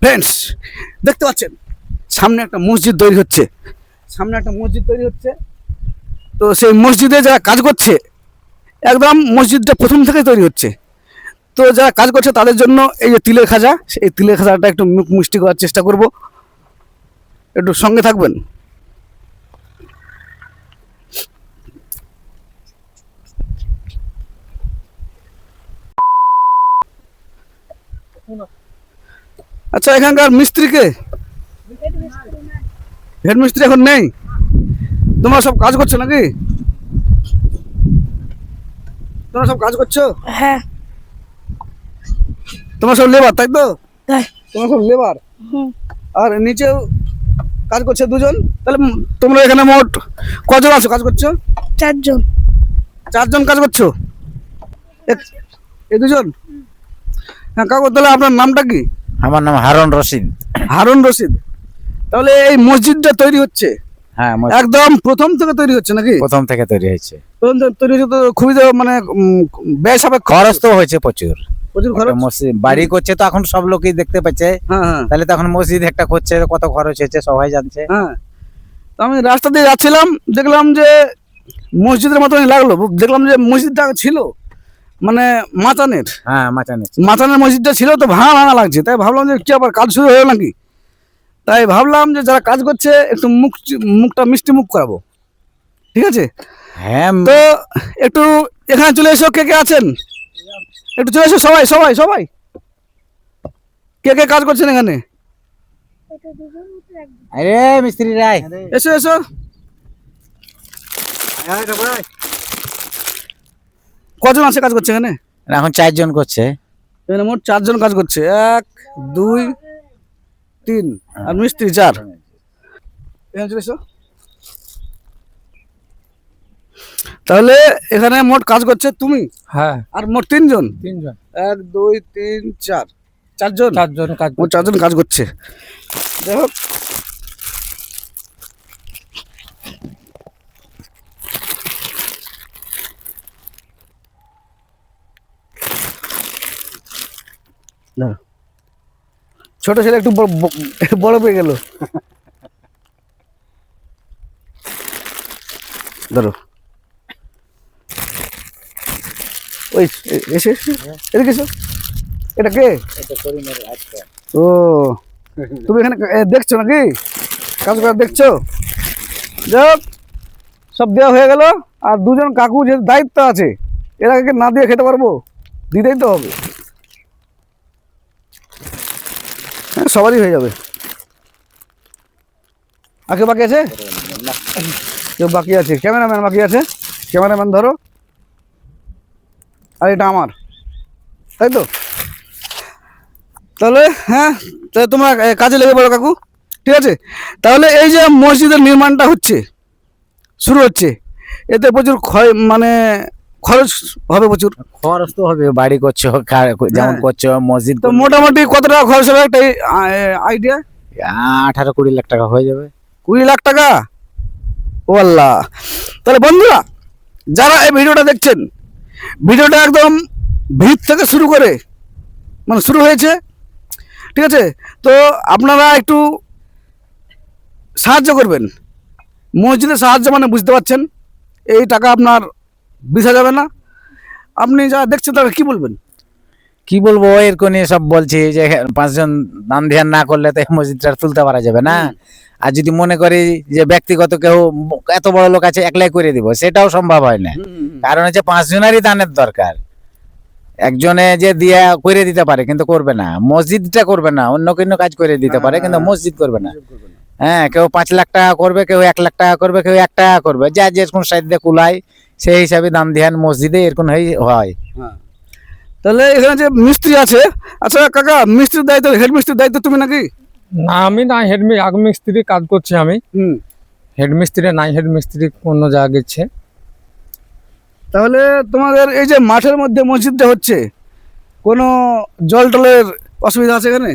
Friends, দেখতে পাচ্ছেন সামনে একটা মসজিদ তৈরি হচ্ছে। তো সেই মসজিদে যারা কাজ করছে, একদম মসজিদটা প্রথম থেকে তৈরি হচ্ছে। তো যারা কাজ করছে তাদের জন্য এই যে তিলের খাজা, এই তিলের খাজাটা একটু মুখ মিষ্টি করার চেষ্টা করব, একটু সঙ্গে থাকবেন। আচ্ছা, এখানকার মিস্ত্রিকে, হেড মিস্ত্রি এখন নেই? তোমরা সব কাজ করছো নাকি? তোমরা সব কাজ করছো? হ্যাঁ। তোমরা সব লেবার, তাই তো? তাই। তোমরা সব লেবার, হুম। আর নিচেও কাজ করছে দুজন। তাহলে তোমরা এখানে মোট কজন আছো কাজ করছো? 4 জন। 4 জন কাজ করছো? এই দুজন? হ্যাঁ কাকু, তাহলে আপনার নামটা কি? আমার নাম হারুন রশিদ। হারুন রশিদ। তাহলে এই মসজিদটা তৈরি হচ্ছে হ্যাঁ, একদম প্রথম থেকে তৈরি হচ্ছে নাকি? প্রথম থেকে তৈরি হয়েছে। প্রথম থেকে তৈরি হচ্ছে, তো খুবই তো মানে ব্যয় সাপেক্ষ, খরচ তো হয়েছে প্রচুর। প্রচুর খরচ। একটা মসজিদ বাড়ি করছে তো এখন সব লোকই দেখতে পাচ্ছে, হ্যাঁ হ্যাঁ তাহলে তখন মসজিদ একটা করছে, কত খরচ হয়েছে সবাই জানছে। হ্যাঁ। তো আমি রাস্তা দিয়ে যাচ্ছিলাম, দেখলাম যে মসজিদের মতনই লাগলো। দেখলাম যে মসজিদটা ছিল মানে মাচানের, হ্যাঁ, মাচানে। মাচানের মসজিদটা ছিল, তো ভাঙা ভাঙা লাগছে। তাই ভাবলাম যে কি আবার কাজ শুরু হলো নাকি। তাই ভাবলাম যে যারা কাজ করছে একটু মুখটা মিষ্টি মুখ করাবো, ঠিক আছে? হ্যাঁ, তো একটু এখানে চলে এসো, কে কে আছেন একটু চলে এসো, সবাই সবাই সবাই। কে কে কাজ করছেন এখানে? আরে মিস্ত্রি রায়, এসো এসো। কজন আছে কাজ করছে এখানে? এখন 4 জন করছে। এখানে মোট 4 জন কাজ করছে, 1 2 3 আর মিস্ত্রি 4। এখানে চলে এসো। তাহলে এখানে মোট কাজ করছে তুমি, হ্যাঁ, আর মোট 3 জন। 3 জন। 1 2 3 4, 4 জন। 4 জন কাজ মোট 4 জন কাজ করছে। যাই হোক, ছোট ছেলে একটু বড় পেয়ে গেল। ধরো, ওই এসে এদিকে এসো। এটা কে? ও, তুমি এখানে দেখছো নাকি কাজ করা, দেখছো? যাক, সব দেওয়া হয়ে গেল। আর 2 জন কাকু যে দায়িত্ব আছে, এরা না দিয়ে খেতে পারবো? দিতেই তো হবে। হ্যাঁ, সবারই হয়ে যাবে। আর কেউ বাকি আছে? কেউ বাকি আছে? ক্যামেরাম্যান বাকি আছে, ক্যামেরাম্যান ধরো। আর এটা আমার, তাই তো? তাহলে হ্যাঁ, তাহলে তোমরা কাজে লেগে পড়ো কাকু, ঠিক আছে? তাহলে এই যে মসজিদের নির্মাণটা হচ্ছে, শুরু হচ্ছে, এতে প্রচুর মানে খরচ হবে প্রচুর। খরচ তো হবে, বাড়ি করছো যেমন করছো, মসজিদ তো মোটামুটি কত টাকা খরচ হবে একটা আইডিয়া? 18-20 লাখ টাকা হয়ে যাবে। 20 লাখ টাকা? ও আল্লাহ! তাহলে বন্ধুরা, যারা এই ভিডিওটা দেখছেন, ভিডিওটা একদম ভিত থেকে শুরু করে মানে শুরু হয়েছে, ঠিক আছে? তো আপনারা একটু সাহায্য করবেন। মসজিদের সাহায্য মানে বুঝতে পারছেন, এই টাকা আপনার বৃথা যাবে না। আপনি যারা দেখছেন তারা কি বলবেন? কি বলবো, এরকম নিয়ে সব বলছি যে 5 জন দান ধ্যান না করলে তো এই মসজিদটা তুলতে পারা যাবে না। আর যদি মনে করি যে ব্যক্তিগত কেউ এত বড় লোক আছে একলাই করে দিব, সেটাও সম্ভব হয় না। কারণ হচ্ছে 5 জনেরই দানের দরকার। একজনে যে দিয়ে করে দিতে পারে কিন্তু করবে না, মসজিদটা করবে না, অন্য কোনো কাজ করে দিতে পারে কিন্তু মসজিদ করবে না। হ্যাঁ, কেউ 5 লাখ টাকা করবে, কেউ 1 লাখ টাকা করবে, কেউ 1 টাকা করবে, যা যে কোন সাইডে কুলায় সেই হিসাবে দান ধ্যান মসজিদে এরকম হয়। তাহলে এখানে যে মিস্ত্রি আছে, আচ্ছা কাকা, মিস্ত্রির দায়িত্ব, হেড মিস্ত্রির দায়িত্ব তুমি নাকি? না, আমি না, আগ মিস্ত্রি কাজ করছি আমি। হেড মিস্ত্রি নাই, হেড মিস্ত্রি অন্য জায়গা গেছে। তাহলে তোমাদের এই যে মাঠের মধ্যে মসজিদটা হচ্ছে, কোনো জল টলের অসুবিধা আছে এখানে?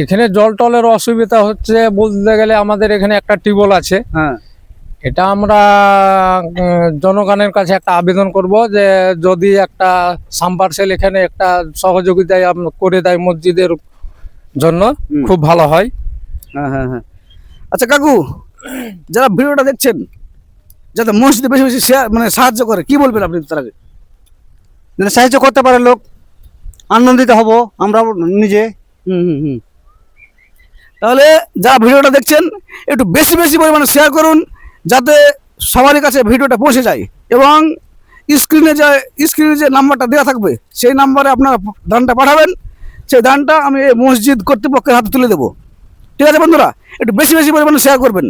এখানে জল টলের অসুবিধা হচ্ছে বলতে গেলে আমাদের এখানে একটা টিউবওয়েল আছে। হ্যাঁ, এটা আমরা জনগণের কাছে একটা আবেদন করব যে যদি একটা সাম্পারসেল এখানে একটা সহযোগিতা করে দেয় মসজিদের জন্য হুম। খুব ভালো হয়। হ্যাঁ হ্যাঁ হ্যাঁ। আচ্ছা কাকু, যারা ভিডিওটা দেখছেন যাতে মসজিদে বেশি বেশি শেয়ার মানে সাহায্য করে, কি বলবেন আপনি তার আগে? যদি সাহায্য করতে পারে লোক, আনন্দিত হব আমরা নিজে। হুম হুম হুম। তাহলে যারা ভিডিওটা দেখছেন একটু বেশি বেশি পরিমাণে শেয়ার করুন, যাতে সবারই কাছে ভিডিওটা পৌঁছে যায়। এবং স্ক্রিনে যে নাম্বারটা দেওয়া থাকবে সেই নাম্বারে আপনারা দানটা পাঠাবেন। সেই দানটা আমি এই মসজিদ কর্তৃপক্ষের হাতে তুলে দেবো। ঠিক আছে বন্ধুরা, একটু বেশি বেশি পরিমাণে শেয়ার করবেন।